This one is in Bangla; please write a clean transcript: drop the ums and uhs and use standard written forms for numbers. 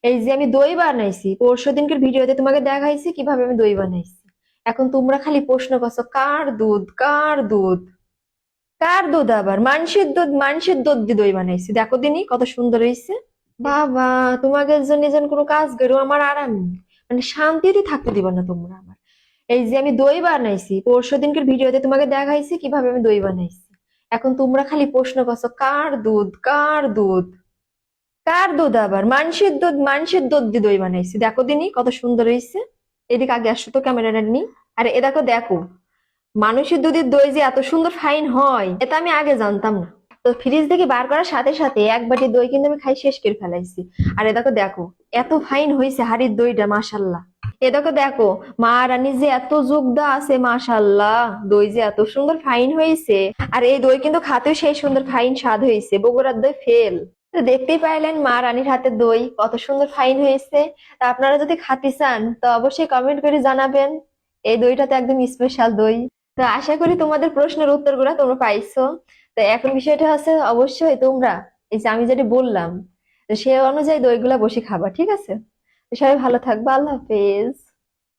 এই যে আমি দই বানাইছি পরশু দিনকের ভিডিওতে তোমাকে দেখাইছি কিভাবে আমি দই বানাইছি। এখন তোমরা খালি প্রশ্ন করছো কার দুধ কার দুধ কার দুধ, আবার মানুষের দুধ দিয়ে দই বানাইছি। দেখো দিনই কত সুন্দর হয়েছে। বাবা, তোমাদের জন্য যেন কোনো কাজ করো আমার আরাম নেই। মানে শান্তিতে থাকতে দিবা না তোমরা আমার। এই যে আমি দই বানাইছি পরশু দিনকের ভিডিওতে তোমাকে দেখাইছি কিভাবে আমি দই বানাইছি। এখন তোমরা খালি প্রশ্ন করছো কার দুধ কার দুধ কার দুধ, আবার মানুষের দুধ দিয়ে দই বানাইছি। দেখো দিনই কত সুন্দর হয়েছে। এদিকে আগে আসো তো, ক্যামেরাটা নি। আরে এ দেখো দেখো, মানুষের দুধের দই যে এত সুন্দর ফাইন হয় এটা আমি আগে জানতাম না। তো ফ্রিজ থেকে বার করার সাথে সাথে এক বাটি দই কিন্তু আমি খাই শেষ করে ফেলাইছি। আর এ দেখো দেখো, এত ফাইন হয়েছে হাড়ির দইটা, মাশাল্লাহ। এ দেখো দেখো, মা রানী যে এত যোগদা আছে, মাশাল্লাহ। দই যে এত সুন্দর ফাইন হয়েছে। আর এই দই কিন্তু খাতেও সেই সুন্দর ফাইন স্বাদ হয়েছে, বগুড়ার দই ফেল। তো দেখতেই পাইলেন মা রানীর হাতে দই কত সুন্দর ফাইন হয়েছে। তা আপনারা যদি খাতে চান তো অবশ্যই কমেন্ট করে জানাবেন। এই দইটা তো একদম স্পেশাল দই। তো আশা করি তোমাদের প্রশ্নের উত্তরগুলো তোমরা পাইছো। তো এখন বিষয়টা হচ্ছে অবশ্যই তোমরা এই যে আমি যেটা বললাম তো সে অনুযায়ী দইগুলা বসে খাবা, ঠিক আছে? তো সবাই ভালো থাকবা, আল্লাহ হাফেজ।